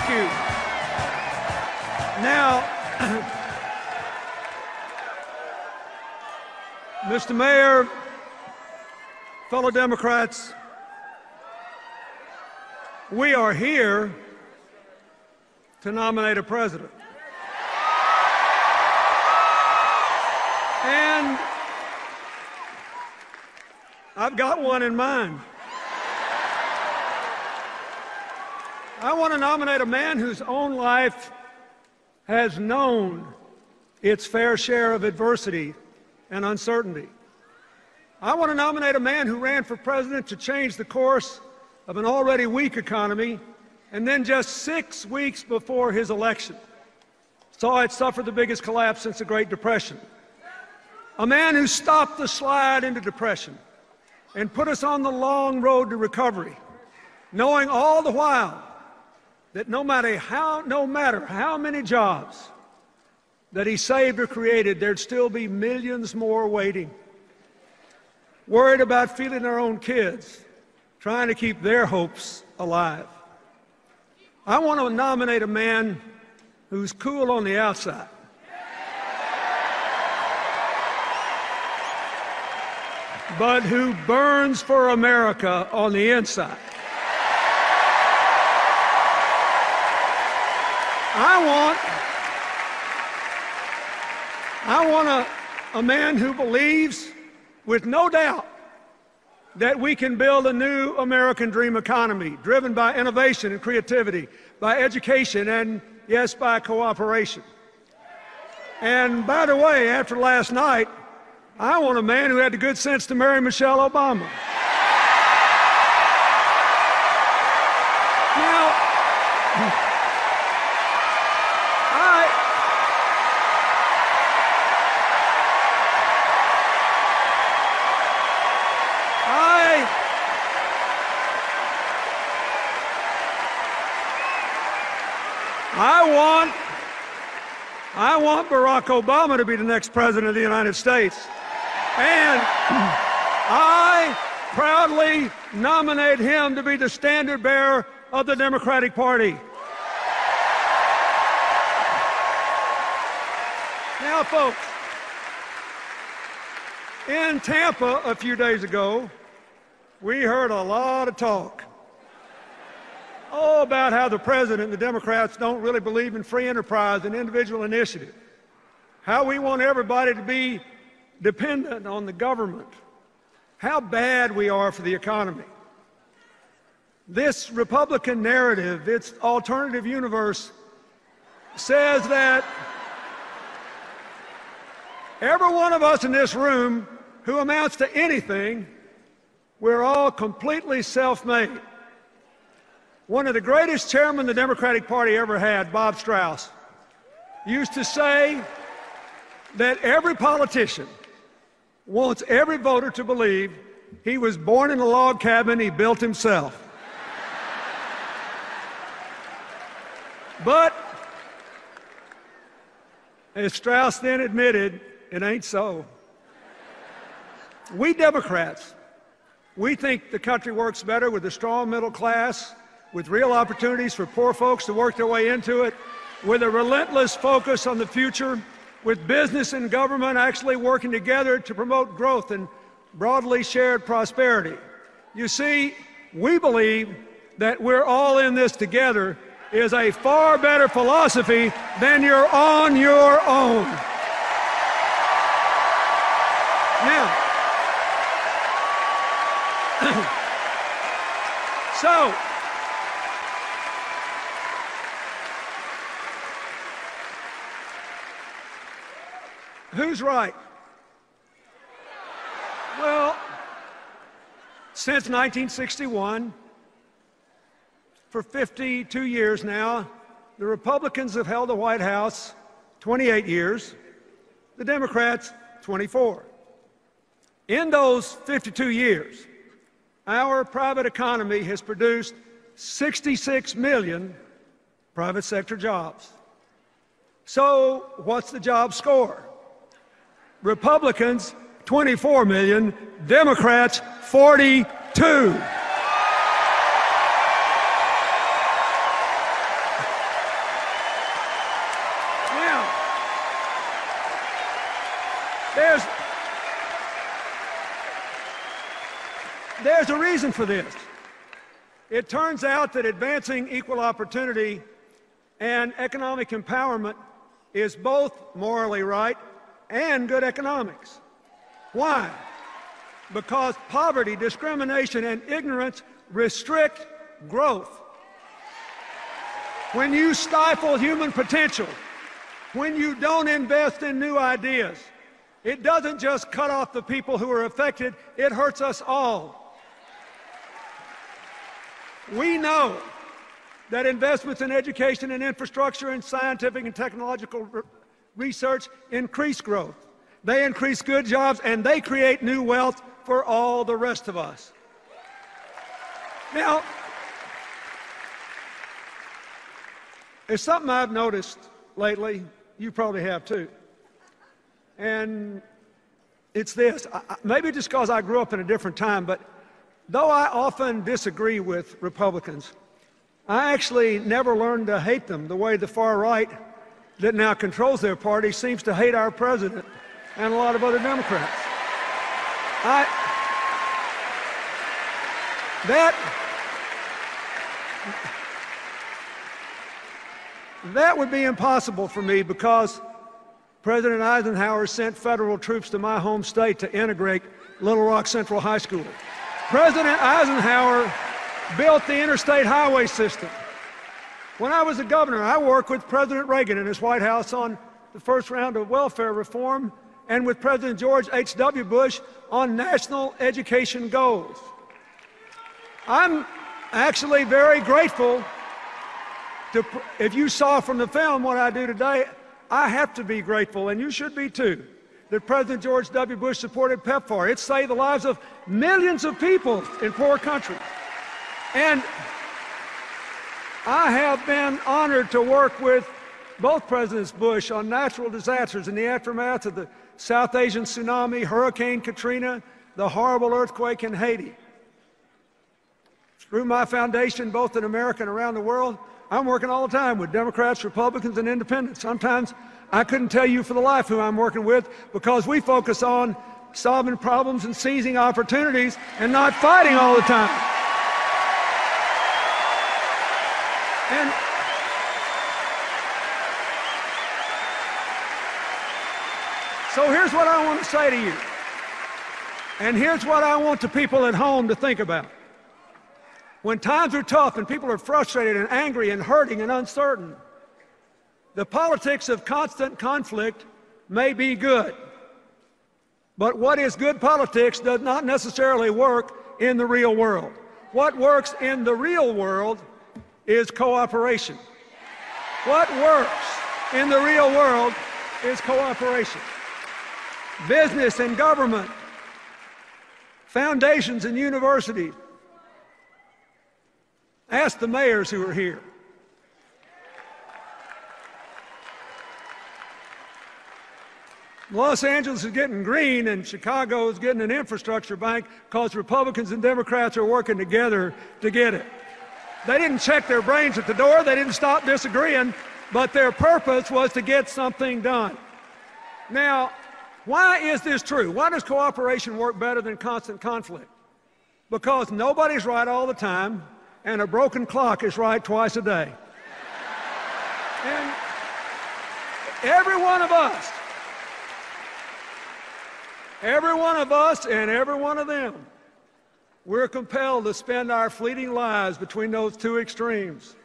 Thank you. Now, Mr. Mayor, fellow Democrats, we are here to nominate a president. And I've got one in mind. I want to nominate a man whose own life has known its fair share of adversity and uncertainty. I want to nominate a man who ran for president to change the course of an already weak economy, and then just 6 weeks before his election saw it suffer the biggest collapse since the Great Depression. A man who stopped the slide into depression and put us on the long road to recovery, knowing all the while that no matter how many jobs that he saved or created, there'd still be millions more waiting, worried about feeding their own kids, trying to keep their hopes alive. I want to nominate a man who's cool on the outside, but who burns for America on the inside. I want a man who believes with no doubt that we can build a new American dream economy driven by innovation and creativity, by education, and yes, by cooperation. And by the way, after last night, I want a man who had the good sense to marry Michelle Obama. Now, I want Barack Obama to be the next president of the United States. And I proudly nominate him to be the standard bearer of the Democratic Party. Now, folks, in Tampa a few days ago, we heard a lot of talk about how the president and the Democrats don't really believe in free enterprise and individual initiative, how we want everybody to be dependent on the government, how bad we are for the economy. This Republican narrative, its alternative universe, says that every one of us in this room who amounts to anything, we're all completely self-made. One of the greatest chairmen the Democratic Party ever had, Bob Strauss, used to say that every politician wants every voter to believe he was born in a log cabin he built himself. But, as Strauss then admitted, it ain't so. We Democrats, we think the country works better with a strong middle class, with real opportunities for poor folks to work their way into it, with a relentless focus on the future, with business and government actually working together to promote growth and broadly shared prosperity. You see, we believe that we're all in this together is a far better philosophy than you're on your own. Now, so, who's right? Well, since 1961, for 52 years now, the Republicans have held the White House 28 years, the Democrats 24. In those 52 years, our private economy has produced 66 million private sector jobs. So what's the job score? Republicans, 24 million, Democrats, 42. There's a reason for this. It turns out that advancing equal opportunity and economic empowerment is both morally right and good economics. Why? Because poverty, discrimination, and ignorance restrict growth. When you stifle human potential, when you don't invest in new ideas, it doesn't just cut off the people who are affected, it hurts us all. We know that investments in education and infrastructure and scientific and technological research increase growth. They increase good jobs and they create new wealth for all the rest of us. Now, there's something I've noticed lately, you probably have too, and it's this. Maybe just because I grew up in a different time, but though I often disagree with Republicans, I actually never learned to hate them the way the far right that now controls their party seems to hate our president and a lot of other Democrats. That would be impossible for me because President Eisenhower sent federal troops to my home state to integrate Little Rock Central High School. President Eisenhower built the interstate highway system. When I was a governor, I worked with President Reagan in his White House on the first round of welfare reform and with President George H.W. Bush on national education goals. I'm actually very grateful if you saw from the film what I do today, I have to be grateful, and you should be too, that President George W. Bush supported PEPFAR. It saved the lives of millions of people in poor countries. And I have been honored to work with both Presidents Bush on natural disasters in the aftermath of the South Asian tsunami, Hurricane Katrina, the horrible earthquake in Haiti. Through my foundation, both in America and around the world, I'm working all the time with Democrats, Republicans, and independents. Sometimes I couldn't tell you for the life who I'm working with because we focus on solving problems and seizing opportunities and not fighting all the time. And so here's what I want to say to you. And here's what I want the people at home to think about. When times are tough and people are frustrated and angry and hurting and uncertain, the politics of constant conflict may be good. But what is good politics does not necessarily work in the real world. What works in the real world is cooperation. What works in the real world is cooperation. Business and government, foundations and universities. Ask the mayors who are here. Los Angeles is getting green and Chicago is getting an infrastructure bank because Republicans and Democrats are working together to get it. They didn't check their brains at the door, they didn't stop disagreeing, but their purpose was to get something done. Now, why is this true? Why does cooperation work better than constant conflict? Because nobody's right all the time, and a broken clock is right twice a day. And every one of us and every one of them, we're compelled to spend our fleeting lives between those two extremes,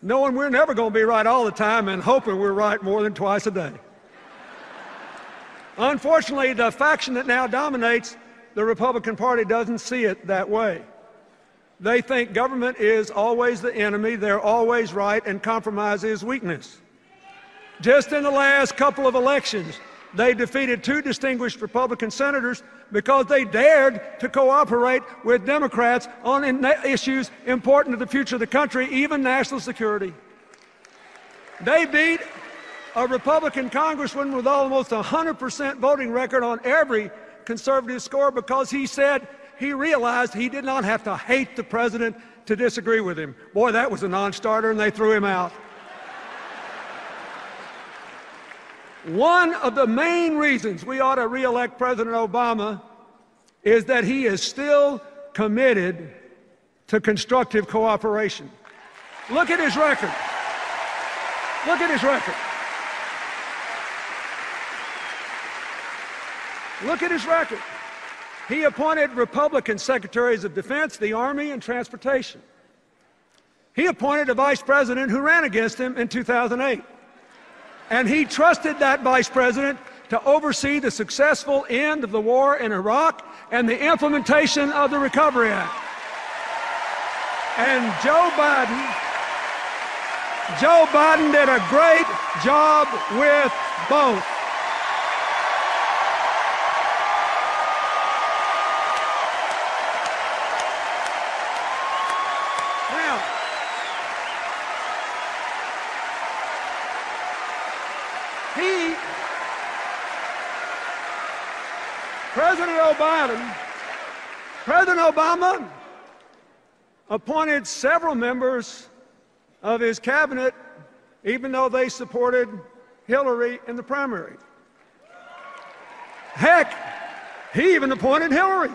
knowing we're never going to be right all the time and hoping we're right more than twice a day. Unfortunately, the faction that now dominates the Republican Party doesn't see it that way. They think government is always the enemy, they're always right, and compromise is weakness. Just in the last couple of elections, they defeated 2 distinguished Republican senators because they dared to cooperate with Democrats on issues important to the future of the country, even national security. They beat a Republican congressman with almost 100% voting record on every conservative score because he said he realized he did not have to hate the president to disagree with him. Boy, that was a non-starter, and they threw him out. One of the main reasons we ought to re-elect President Obama is that he is still committed to constructive cooperation. Look at his record. Look at his record. Look at his record. He appointed Republican secretaries of defense, the Army, and transportation. He appointed a vice president who ran against him in 2008. And he trusted that vice president to oversee the successful end of the war in Iraq and the implementation of the Recovery Act. And Joe Biden did a great job with both. President Obama appointed several members of his cabinet, even though they supported Hillary in the primary. Heck, he even appointed Hillary.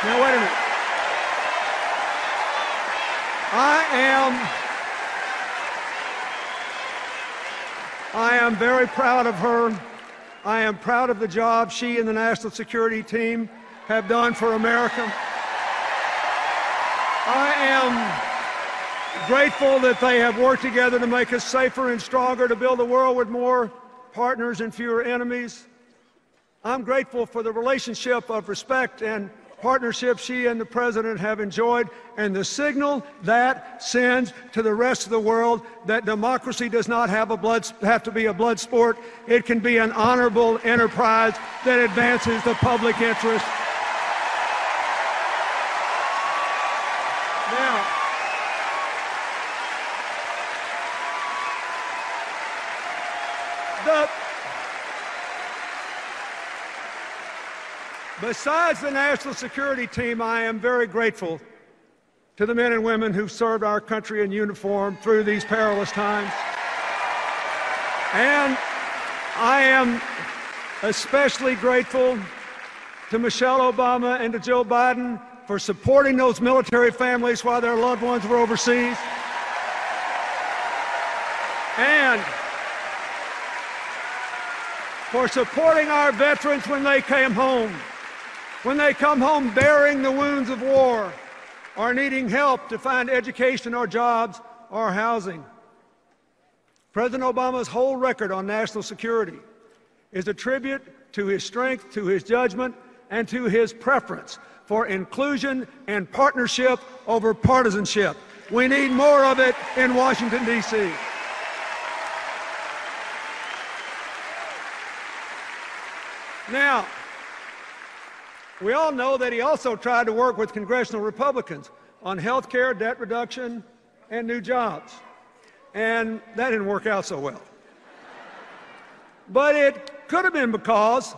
Now, wait a minute. I am very proud of her. I am proud of the job she and the National Security Team have done for America. I am grateful that they have worked together to make us safer and stronger, to build a world with more partners and fewer enemies. I'm grateful for the relationship of respect and partnership she and the President have enjoyed, and the signal that sends to the rest of the world that democracy does not have to be a blood sport. It can be an honorable enterprise that advances the public interest. Besides the National Security Team, I am very grateful to the men and women who served our country in uniform through these perilous times. And I am especially grateful to Michelle Obama and to Joe Biden for supporting those military families while their loved ones were overseas. And for supporting our veterans when they came home. When they come home bearing the wounds of war or needing help to find education or jobs or housing. President Obama's whole record on national security is a tribute to his strength, to his judgment, and to his preference for inclusion and partnership over partisanship. We need more of it in Washington, D.C. Now, we all know that he also tried to work with congressional Republicans on health care, debt reduction, and new jobs. And that didn't work out so well. But it could have been because,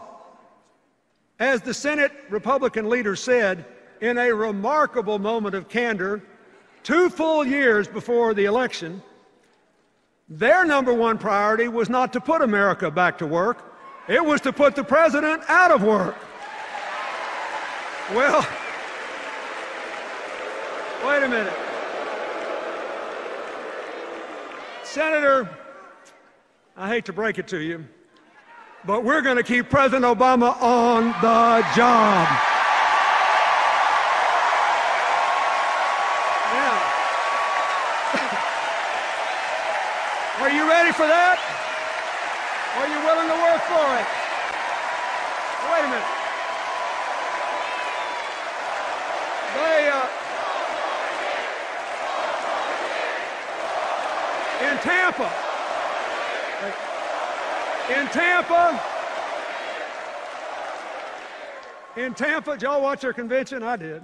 as the Senate Republican leader said in a remarkable moment of candor 2 full years before the election, their number one priority was not to put America back to work. It was to put the president out of work. Well, wait a minute. Senator, I hate to break it to you, but we're going to keep President Obama on the job. Yeah. Are you ready for that? Are you willing to work for it? Wait a minute. In Tampa, did y'all watch their convention? I did.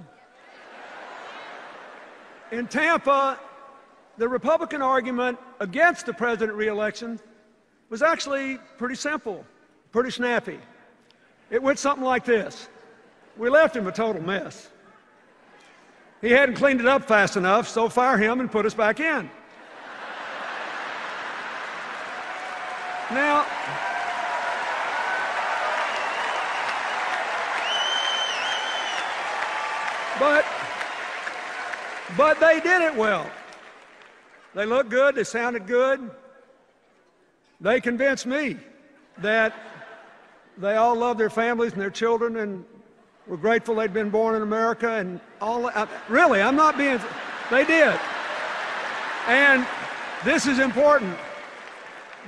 In Tampa, the Republican argument against the president re-election was actually pretty simple, pretty snappy. It went something like this. We left him a total mess. He hadn't cleaned it up fast enough, so fire him and put us back in. Now, but they did it well. They looked good, they sounded good. They convinced me that they all loved their families and their children and were grateful they'd been born in America and all. Really, I'm not being, they did. And this is important.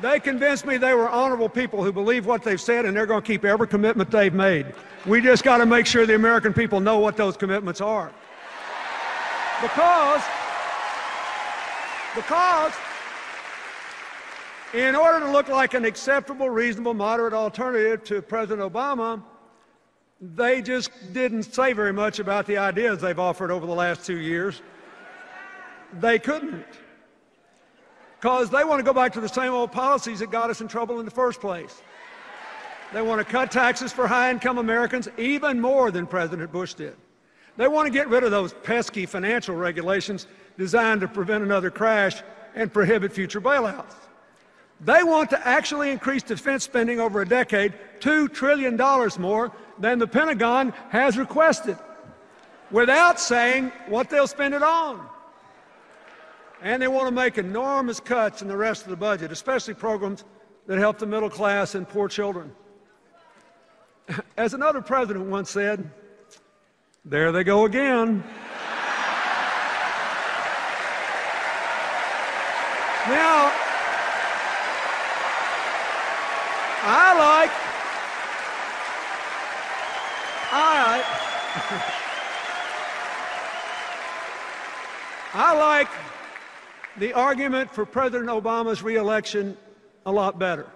They convinced me they were honorable people who believe what they've said and they're going to keep every commitment they've made. We just got to make sure the American people know what those commitments are. Because in order to look like an acceptable, reasonable, moderate alternative to President Obama, they just didn't say very much about the ideas they've offered over the last 2 years. They couldn't. Because they want to go back to the same old policies that got us in trouble in the first place. They want to cut taxes for high-income Americans even more than President Bush did. They want to get rid of those pesky financial regulations designed to prevent another crash and prohibit future bailouts. They want to actually increase defense spending over a decade, $2 trillion more than the Pentagon has requested, without saying what they'll spend it on. And they want to make enormous cuts in the rest of the budget, especially programs that help the middle class and poor children. As another president once said, there they go again. Now, I like the argument for President Obama's re-election a lot better.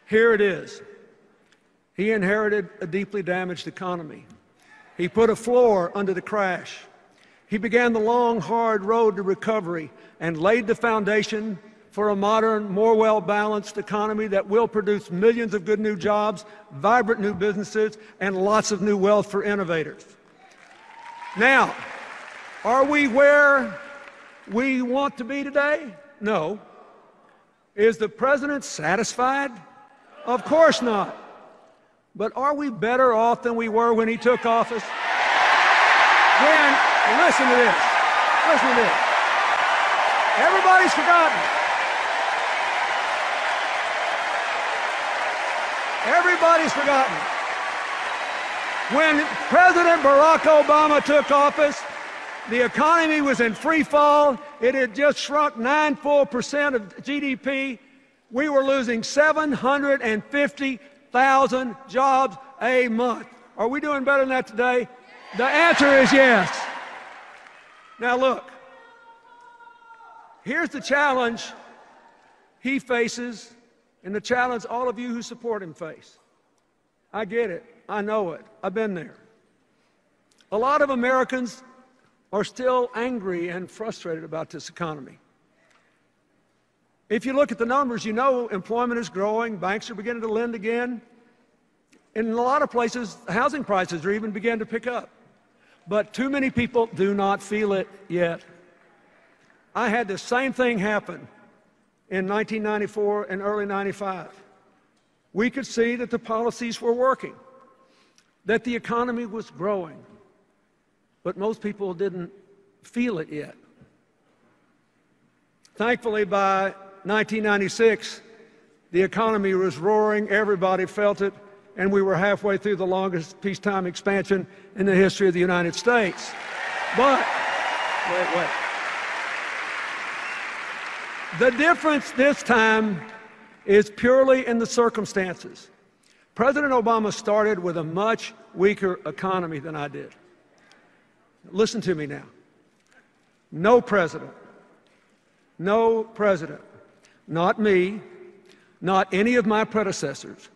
Here it is. He inherited a deeply damaged economy. He put a floor under the crash. He began the long, hard road to recovery and laid the foundation for a modern, more well-balanced economy that will produce millions of good new jobs, vibrant new businesses, and lots of new wealth for innovators. Now, are we where we want to be today? No. Is the president satisfied? Of course not. But are we better off than we were when he took office? Listen to this. Listen to this. Everybody's forgotten. Everybody's forgotten. When President Barack Obama took office, the economy was in free fall. It had just shrunk 9 full % of GDP. We were losing 750,000 jobs a month. Are we doing better than that today? The answer is yes. Now look, here's the challenge he faces and the challenge all of you who support him face. I get it. I know it. I've been there. A lot of Americans are still angry and frustrated about this economy. If you look at the numbers, you know employment is growing, banks are beginning to lend again. In a lot of places, housing prices are even beginning to pick up. But too many people do not feel it yet. I had the same thing happen in 1994 and early 95. We could see that the policies were working, that the economy was growing, but most people didn't feel it yet. Thankfully, by 1996, the economy was roaring, everybody felt it, and we were halfway through the longest peacetime expansion in the history of the United States. But, wait. The difference this time is purely in the circumstances. President Obama started with a much weaker economy than I did. Listen to me now. No president, not me, not any of my predecessors,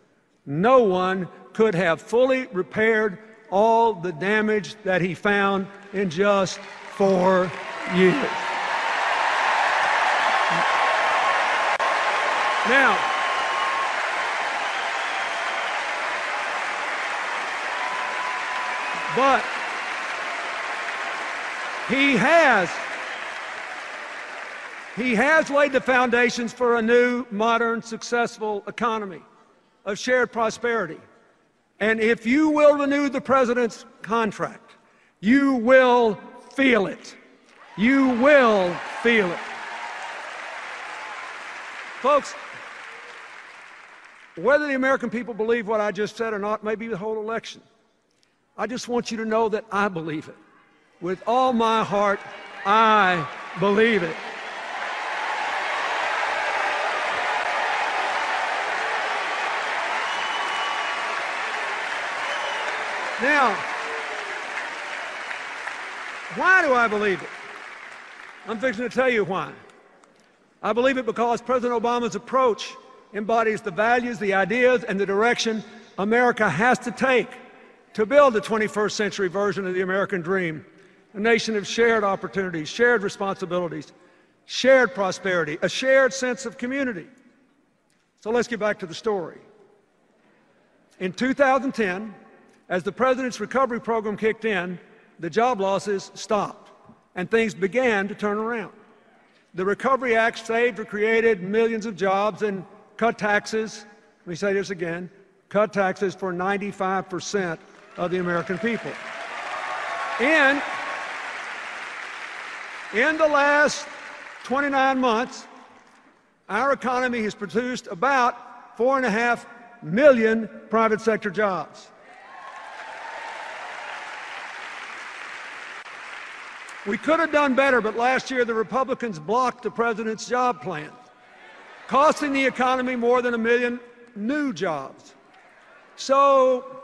no one could have fully repaired all the damage that he found in just 4 years. Now, But he has laid the foundations for a new, modern, successful economy of shared prosperity. And if you will renew the president's contract, you will feel it. You will feel it. Folks, whether the American people believe what I just said or not may be the whole election. I just want you to know that I believe it. With all my heart, I believe it. Now, why do I believe it? I'm fixing to tell you why. I believe it because President Obama's approach embodies the values, the ideas, and the direction America has to take to build the 21st century version of the American dream, a nation of shared opportunities, shared responsibilities, shared prosperity, a shared sense of community. So let's get back to the story. In 2010, as the president's recovery program kicked in, the job losses stopped, and things began to turn around. The Recovery Act saved or created millions of jobs and cut taxes, let me say this again, cut taxes for 95% of the American people. In the last 29 months, our economy has produced about 4.5 million private sector jobs. We could have done better, but last year the Republicans blocked the president's job plan, costing the economy more than 1 million new jobs. So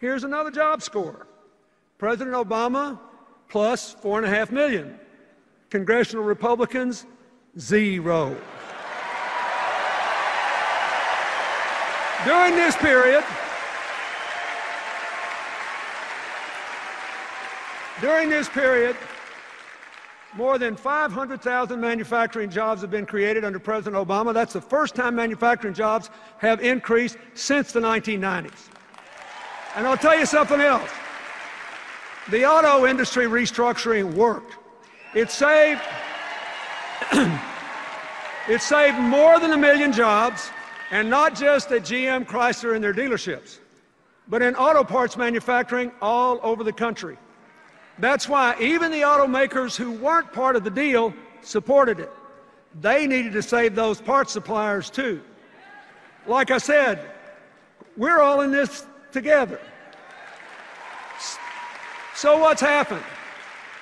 here's another job score. President Obama plus 4.5 million. Congressional Republicans, 0. During this period, more than 500,000 manufacturing jobs have been created under President Obama. That's the first time manufacturing jobs have increased since the 1990s. And I'll tell you something else. The auto industry restructuring worked. It saved more than 1 million jobs, and not just at GM, Chrysler, and their dealerships, but in auto parts manufacturing all over the country. That's why even the automakers who weren't part of the deal supported it. They needed to save those parts suppliers too. Like I said, we're all in this together. So what's happened?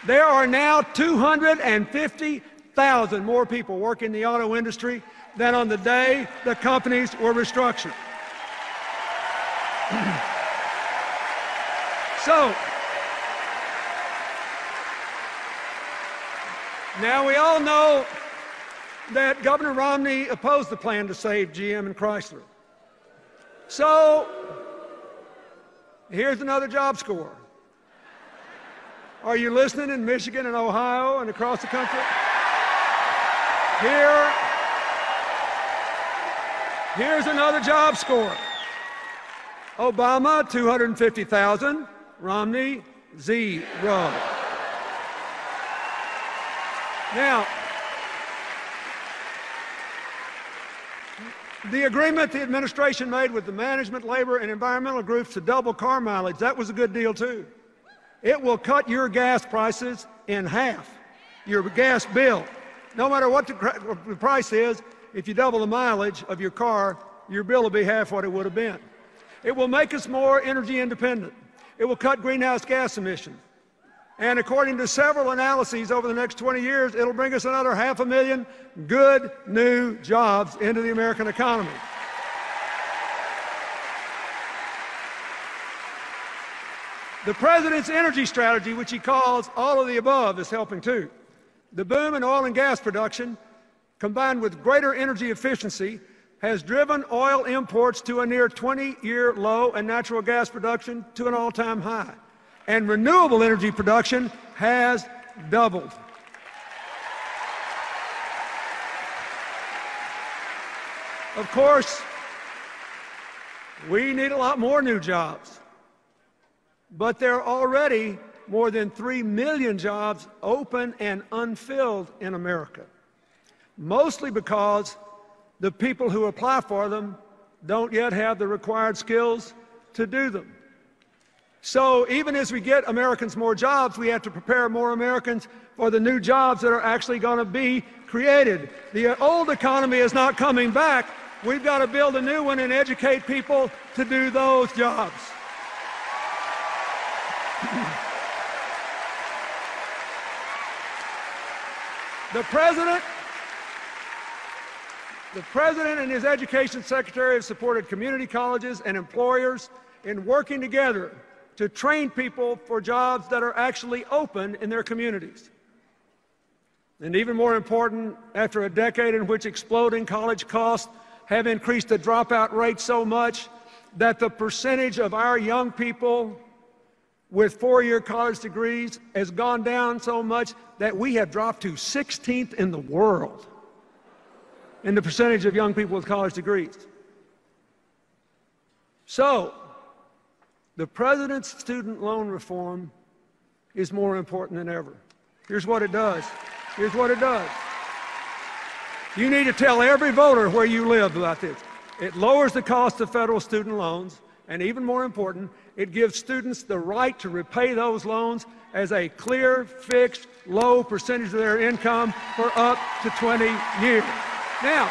There are now 250,000 more people working in the auto industry than on the day the companies were restructured. So, now we all know that Governor Romney opposed the plan to save GM and Chrysler. So, here's another job score. Are you listening in Michigan and Ohio and across the country? Here's another job score. Obama, 250,000. Romney, 0. Now, the agreement the administration made with the management, labor, and environmental groups to double car mileage, that was a good deal too. It will cut your gas prices in half, your gas bill. No matter what the price is, if you double the mileage of your car, your bill will be half what it would have been. It will make us more energy independent. It will cut greenhouse gas emissions. And according to several analyses over the next 20 years, it'll bring us another 500,000 good new jobs into the American economy. The president's energy strategy, which he calls all of the above, is helping too. The boom in oil and gas production, combined with greater energy efficiency, has driven oil imports to a near 20-year low and natural gas production to an all-time high. And renewable energy production has doubled. Of course, we need a lot more new jobs. but there are already more than 3 million jobs open and unfilled in America, mostly because the people who apply for them don't yet have the required skills to do them. So even as we get Americans more jobs, we have to prepare more Americans for the new jobs that are actually going to be created. The old economy is not coming back. We've got to build a new one and educate people to do those jobs. The President and his Education Secretary have supported community colleges and employers in working together to train people for jobs that are actually open in their communities. And even more important, after a decade in which exploding college costs have increased the dropout rate so much that the percentage of our young people with 4-year college degrees has gone down so much that we have dropped to 16th in the world in the percentage of young people with college degrees. So, the President's student loan reform is more important than ever. Here's what it does. Here's what it does. You need to tell every voter where you live about this. It lowers the cost of federal student loans, and even more important, it gives students the right to repay those loans as a clear, fixed, low percentage of their income for up to 20 years. Now,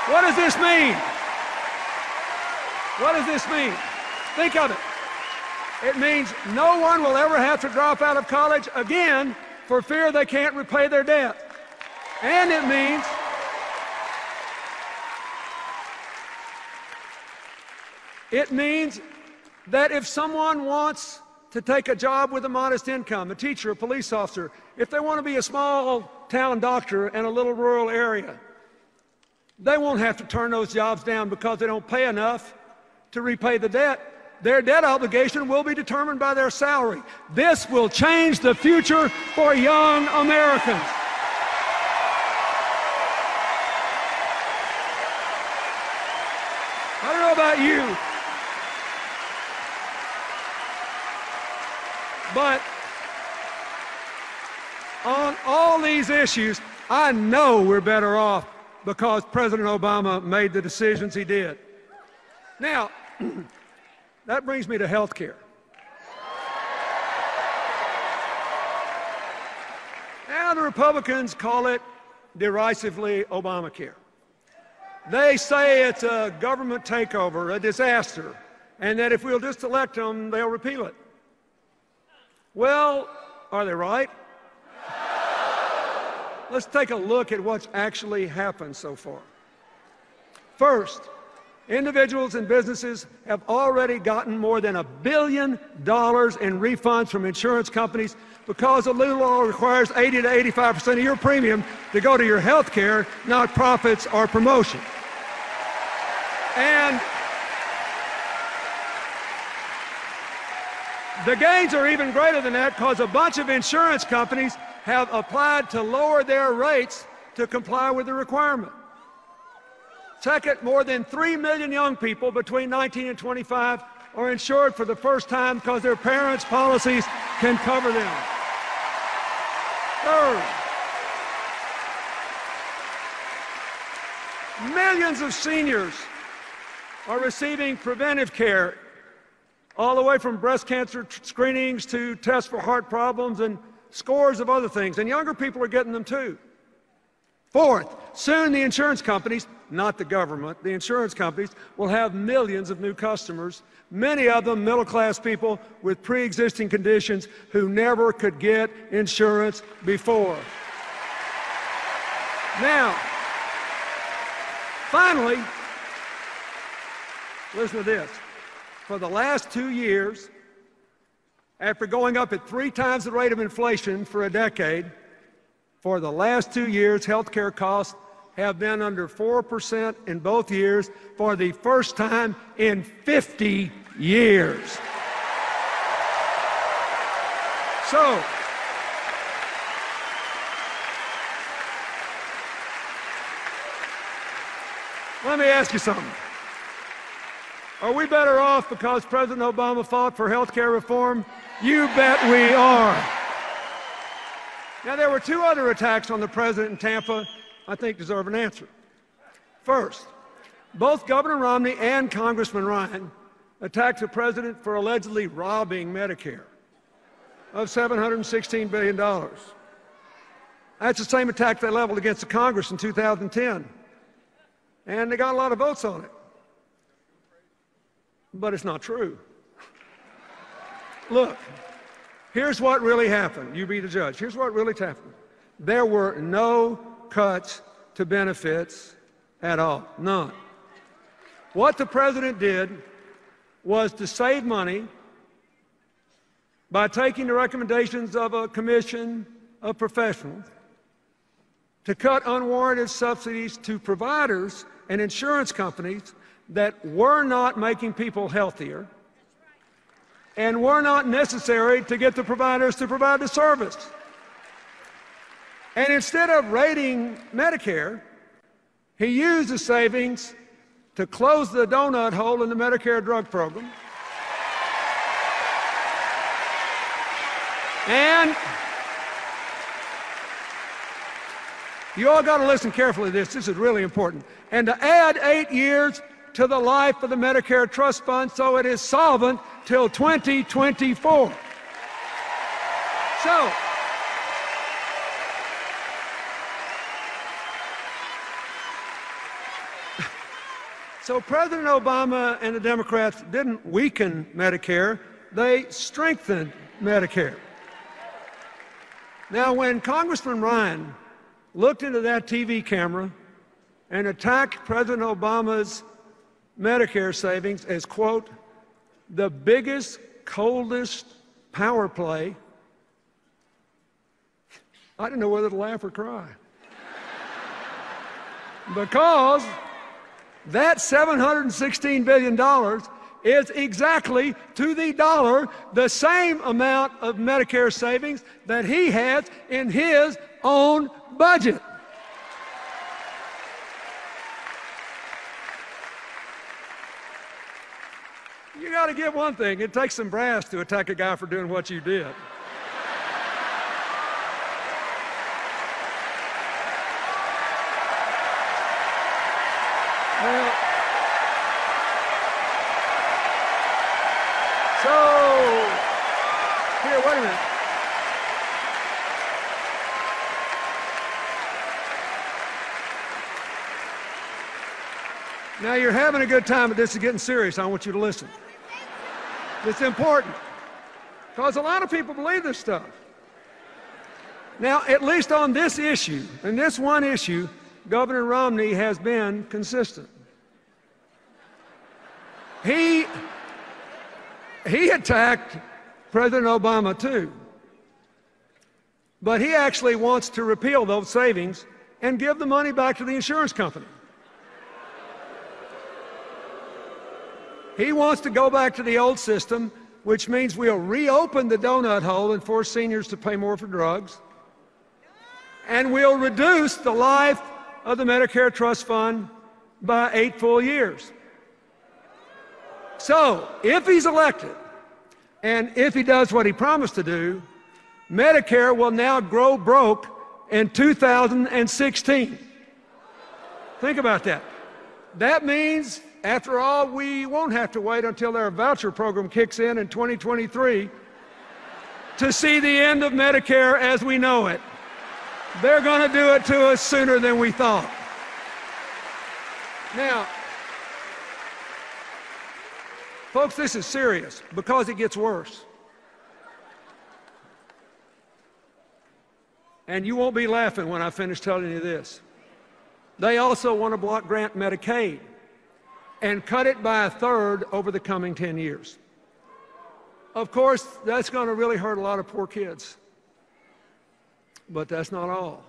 what does this mean? What does this mean? Think of it. It means no one will ever have to drop out of college again for fear they can't repay their debt. And it means that if someone wants to take a job with a modest income, a teacher, a police officer, if they want to be a small town doctor in a little rural area, they won't have to turn those jobs down because they don't pay enough to repay the debt. Their debt obligation will be determined by their salary. This will change the future for young Americans. I don't know about you, but on all these issues, I know we're better off because President Obama made the decisions he did. Now, that brings me to health care. Now the Republicans call it derisively Obamacare. They say it's a government takeover, a disaster, and that if we'll just elect them, they'll repeal it. Well, are they right? Let's take a look at what's actually happened so far. First, individuals and businesses have already gotten more than $1 billion in refunds from insurance companies because the new law requires 80 to 85% of your premium to go to your health care, not profits or promotion. And the gains are even greater than that because a bunch of insurance companies have applied to lower their rates to comply with the requirement. Second, more than 3 million young people between 19 and 25 are insured for the first time because their parents' policies can cover them. Third, millions of seniors are receiving preventive care, all the way from breast cancer screenings to tests for heart problems and scores of other things, and younger people are getting them too. Fourth, soon the insurance companies, not the government, the insurance companies will have millions of new customers, many of them middle-class people with pre-existing conditions who never could get insurance before. Now, finally, listen to this. For the last 2 years, after going up at 3 times the rate of inflation for a decade, for the last 2 years, health care costs have been under 4% in both years for the first time in 50 years. So, let me ask you something. Are we better off because President Obama fought for health care reform? You bet we are. Now, there were two other attacks on the president in Tampa I think deserve an answer. First, both Governor Romney and Congressman Ryan attacked the president for allegedly robbing Medicare of $716 billion. That's the same attack they leveled against the Congress in 2010. And they got a lot of votes on it. But it's not true. Look, here's what really happened. You be the judge. Here's what really happened. There were no cuts to benefits at all. None. What the president did was to save money by taking the recommendations of a commission of professionals to cut unwarranted subsidies to providers and insurance companies that were not making people healthier and were not necessary to get the providers to provide the service. And instead of raiding Medicare, he used the savings to close the donut hole in the Medicare drug program. And you all got to listen carefully to this. This is really important. And to add 8 years to the life of the Medicare Trust Fund so it is solvent till 2024. So President Obama and the Democrats didn't weaken Medicare, they strengthened Medicare. Now, when Congressman Ryan looked into that TV camera and attacked President Obama's Medicare savings as, quote, the biggest, coldest power play, I didn't know whether to laugh or cry. Because that $716 billion is exactly to the dollar the same amount of Medicare savings that he has in his own budget. You got to give one thing. It takes some brass to attack a guy for doing what you did. Well, so, here, wait a minute. Now, you're having a good time, but this is getting serious. I want you to listen. It's important, because a lot of people believe this stuff. Now, at least on this issue, and this one issue, Governor Romney has been consistent. He attacked President Obama too, but he actually wants to repeal those savings and give the money back to the insurance company. He wants to go back to the old system, which means we'll reopen the donut hole and force seniors to pay more for drugs, and we'll reduce the life of the Medicare Trust Fund by 8 full years. So, if he's elected, and if he does what he promised to do, Medicare will now grow broke in 2016. Think about that. That means, after all, we won't have to wait until their voucher program kicks in 2023 to see the end of Medicare as we know it. They're going to do it to us sooner than we thought. Now, folks, this is serious because it gets worse. And you won't be laughing when I finish telling you this. They also want to block grant Medicaid and cut it by 1/3 over the coming 10 years. Of course, that's going to really hurt a lot of poor kids. But that's not all.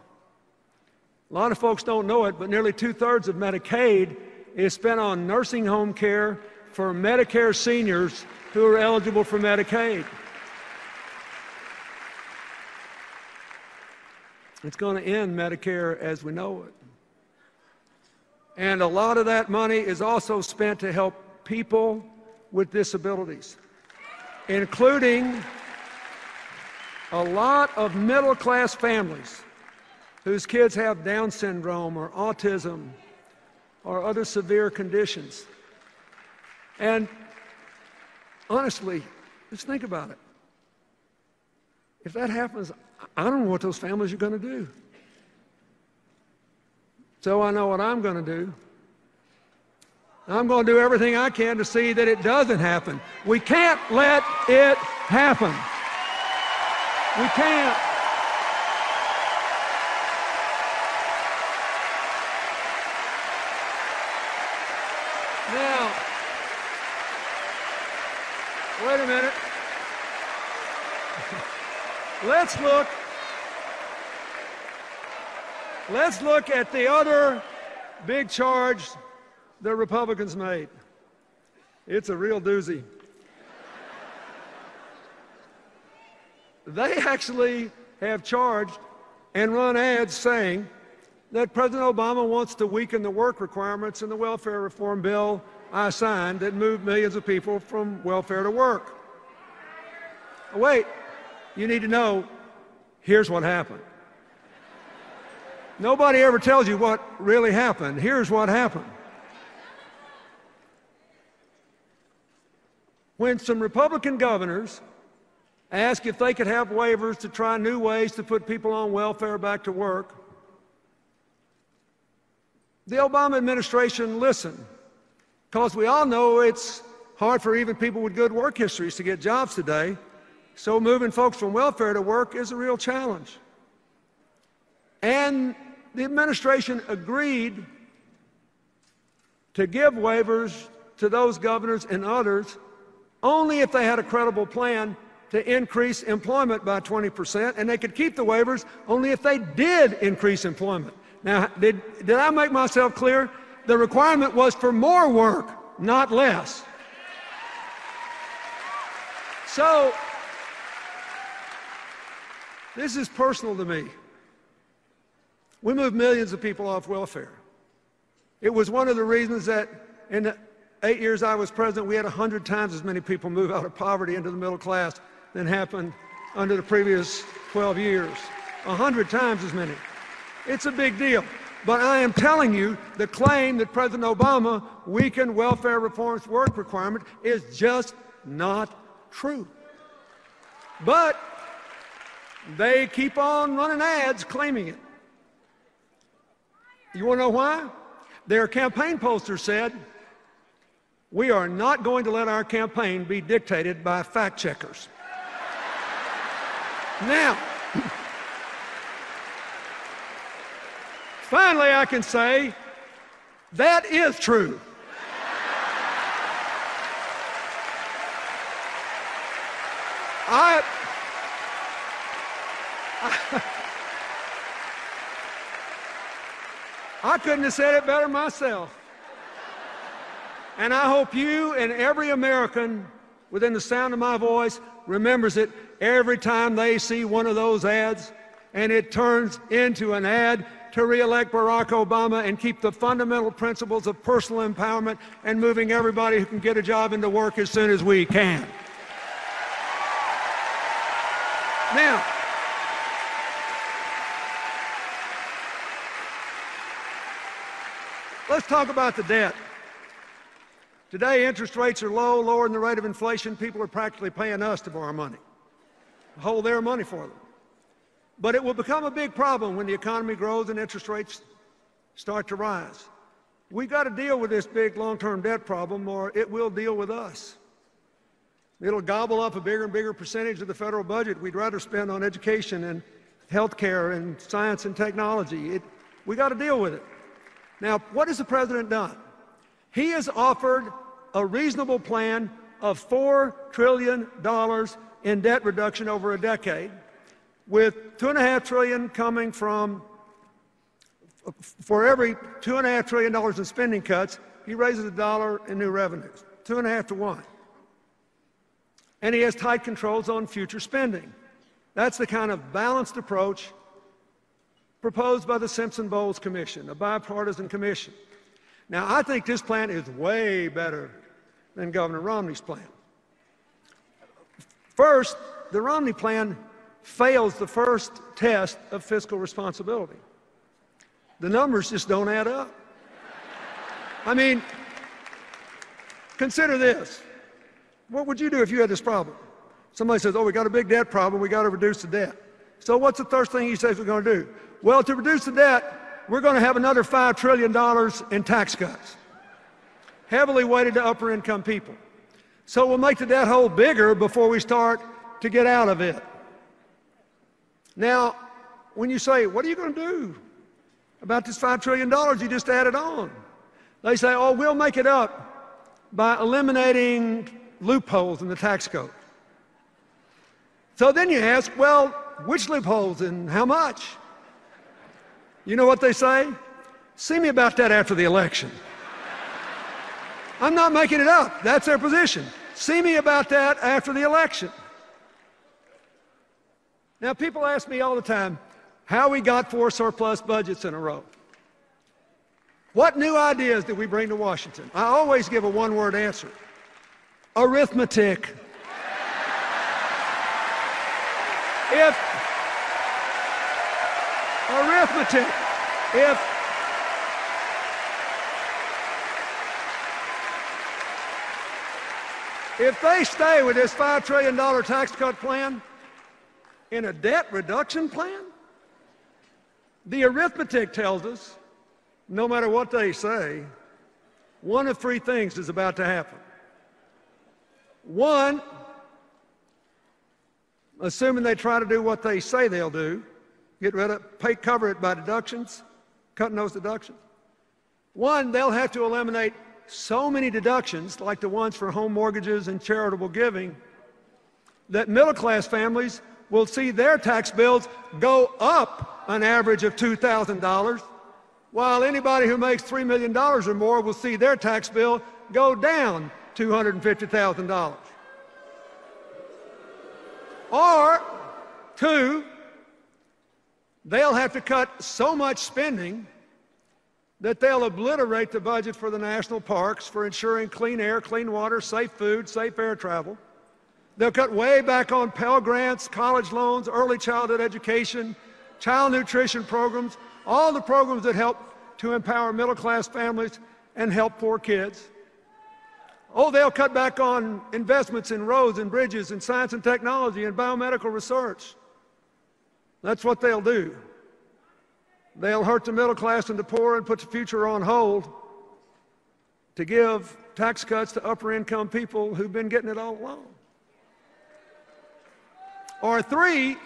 A lot of folks don't know it, but nearly 2/3 of Medicaid is spent on nursing home care for Medicare seniors who are eligible for Medicaid. It's going to end Medicare as we know it. And a lot of that money is also spent to help people with disabilities, including a lot of middle-class families whose kids have Down syndrome or autism or other severe conditions. And honestly, just think about it. If that happens, I don't know what those families are going to do. So I know what I'm going to do. I'm going to do everything I can to see that it doesn't happen. We can't let it happen. We can't. Now, wait a minute. Let's look at the other big charge the Republicans made. It's a real doozy. They actually have charged and run ads saying that President Obama wants to weaken the work requirements in the welfare reform bill I signed that moved millions of people from welfare to work. Wait, you need to know, here's what happened. Nobody ever tells you what really happened. Here's what happened. When some Republican governors asked if they could have waivers to try new ways to put people on welfare back to work, the Obama administration listened, because we all know it's hard for even people with good work histories to get jobs today, so moving folks from welfare to work is a real challenge. And the administration agreed to give waivers to those governors and others only if they had a credible plan to increase employment by 20%, and they could keep the waivers only if they did increase employment. Now, did I make myself clear? The requirement was for more work, not less. So, this is personal to me. We moved millions of people off welfare. It was one of the reasons that in the 8 years I was president, we had 100 times as many people move out of poverty into the middle class than happened under the previous 12 years. 100 times as many. It's a big deal. But I am telling you, the claim that President Obama weakened welfare reform's work requirement is just not true. But they keep on running ads claiming it. You want to know why? Their campaign poster said, "We are not going to let our campaign be dictated by fact checkers." Now, finally I can say that is true. I couldn't have said it better myself. And I hope you and every American within the sound of my voice remembers it every time they see one of those ads and it turns into an ad to re-elect Barack Obama and keep the fundamental principles of personal empowerment and moving everybody who can get a job into work as soon as we can. Now, let's talk about the debt. Today, interest rates are low, lower than the rate of inflation. People are practically paying us to borrow money, hold their money for them. But it will become a big problem when the economy grows and interest rates start to rise. We've got to deal with this big long-term debt problem, or it will deal with us. It'll gobble up a bigger and bigger percentage of the federal budget we'd rather spend on education and health care and science and technology. We got to deal with it. Now, what has the president done? He has offered a reasonable plan of $4 trillion in debt reduction over a decade, with $2.5 trillion coming from, for every $2.5 trillion in spending cuts, he raises $1 in new revenues, 2.5 to 1. And he has tight controls on future spending. That's the kind of balanced approach proposed by the Simpson-Bowles Commission, a bipartisan commission. Now, I think this plan is way better than Governor Romney's plan. First, the Romney plan fails the first test of fiscal responsibility. The numbers just don't add up. I mean, consider this. What would you do if you had this problem? Somebody says, oh, we got a big debt problem, we got to reduce the debt. So what's the first thing he says we're going to do? Well, to reduce the debt, we're going to have another $5 trillion in tax cuts, heavily weighted to upper income people. So we'll make the debt hole bigger before we start to get out of it. Now, when you say, what are you going to do about this $5 trillion you just added on? They say, oh, we'll make it up by eliminating loopholes in the tax code. So then you ask, well, which loopholes and how much? You know what they say? See me about that after the election. I'm not making it up. That's their position. See me about that after the election. Now, people ask me all the time how we got 4 surplus budgets in a row. What new ideas did we bring to Washington? I always give a one-word answer. Arithmetic. If they stay with this $5 trillion tax cut plan in a debt reduction plan, the arithmetic tells us, no matter what they say, one of 3 things is about to happen. One, assuming they try to do what they say they'll do, cover it by deductions, cutting those deductions. One, they'll have to eliminate so many deductions, like the ones for home mortgages and charitable giving, that middle-class families will see their tax bills go up an average of $2,000, while anybody who makes $3 million or more will see their tax bill go down $250,000. Or, 2, they'll have to cut so much spending that they'll obliterate the budget for the national parks, for ensuring clean air, clean water, safe food, safe air travel. They'll cut way back on Pell Grants, college loans, early childhood education, child nutrition programs, all the programs that help to empower middle-class families and help poor kids. Oh, they'll cut back on investments in roads and bridges and science and technology and biomedical research. That's what they'll do. They'll hurt the middle class and the poor and put the future on hold to give tax cuts to upper income people who've been getting it all along. Or 3, in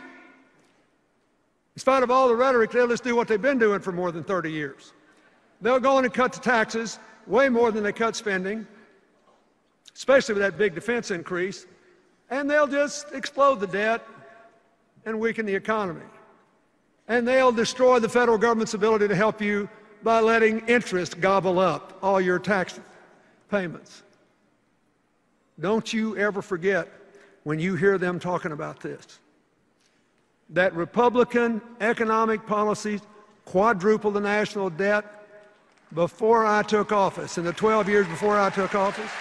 spite of all the rhetoric, they'll just do what they've been doing for more than 30 years. They'll go in and cut the taxes way more than they cut spending, especially with that big defense increase, and they'll just explode the debt and weaken the economy. And they'll destroy the federal government's ability to help you by letting interest gobble up all your tax payments. Don't you ever forget, when you hear them talking about this, that Republican economic policies quadrupled the national debt before I took office, in the 12 years before I took office,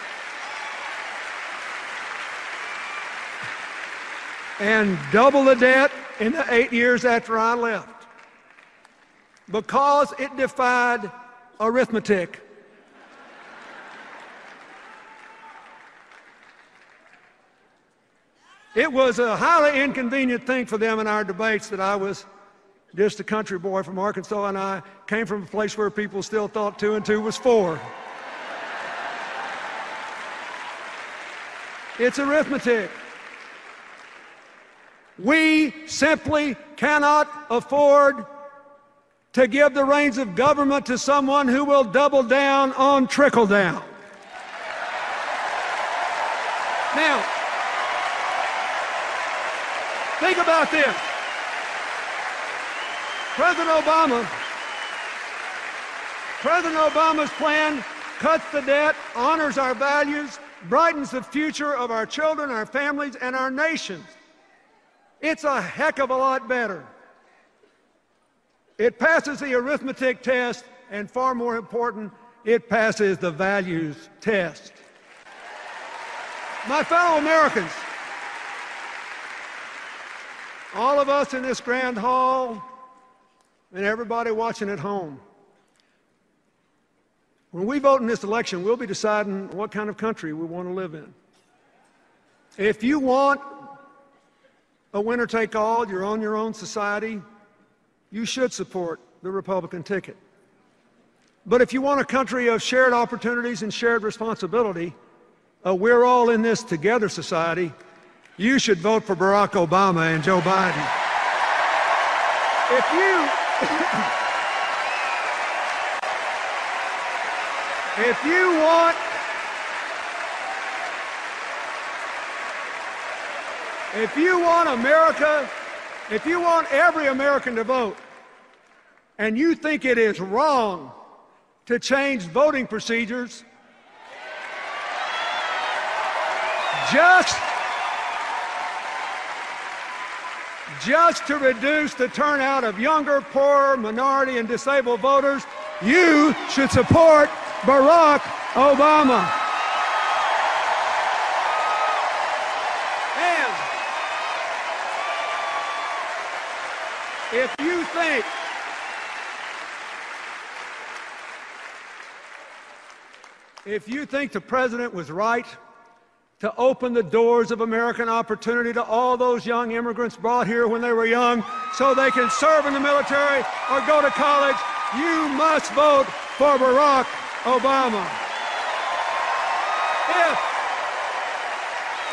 and double the debt in the 8 years after I left, because it defied arithmetic. It was a highly inconvenient thing for them in our debates that I was just a country boy from Arkansas, and I came from a place where people still thought 2 and 2 was 4. It's arithmetic. We simply cannot afford to give the reins of government to someone who will double down on trickle down. Now, think about this. President Obama's plan cuts the debt, honors our values, brightens the future of our children, our families, and our nations. It's a heck of a lot better. It passes the arithmetic test, and far more important, it passes the values test. My fellow Americans, all of us in this grand hall and everybody watching at home, when we vote in this election, we'll be deciding what kind of country we want to live in. If you want a winner-take-all, you're on your own society, you should support the Republican ticket. But if you want a country of shared opportunities and shared responsibility, we're all in this together society, you should vote for Barack Obama and Joe Biden. If you want America, if you want every American to vote, and you think it is wrong to change voting procedures just to reduce the turnout of younger, poorer, minority, and disabled voters, you should support Barack Obama. And if you think the president was right to open the doors of American opportunity to all those young immigrants brought here when they were young so they can serve in the military or go to college, you must vote for Barack Obama.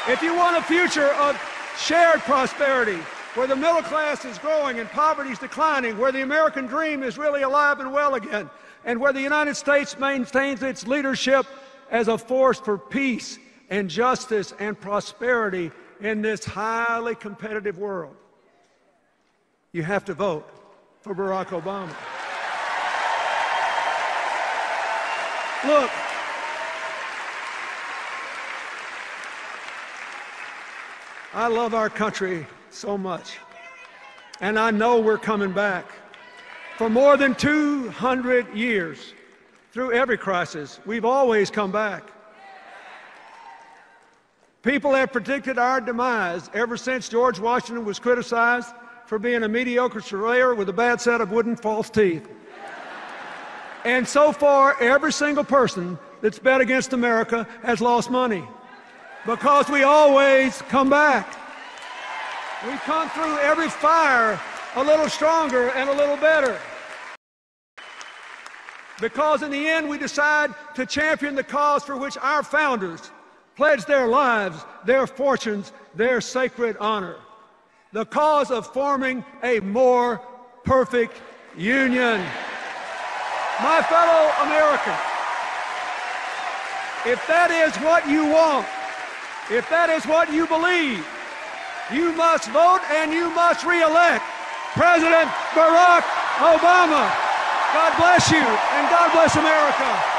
If you want a future of shared prosperity, where the middle class is growing and poverty is declining, where the American dream is really alive and well again, and where the United States maintains its leadership as a force for peace and justice and prosperity in this highly competitive world, you have to vote for Barack Obama. Look, I love our country so much, and I know we're coming back. For more than 200 years, through every crisis, we've always come back. People have predicted our demise ever since George Washington was criticized for being a mediocre surveyor with a bad set of wooden false teeth. And so far, every single person that's bet against America has lost money, because we always come back. We come through every fire a little stronger and a little better. Because in the end, we decide to champion the cause for which our founders pledged their lives, their fortunes, their sacred honor. The cause of forming a more perfect union. My fellow Americans, if that is what you want, if that is what you believe, you must vote and you must re-elect President Barack Obama. God bless you, and God bless America.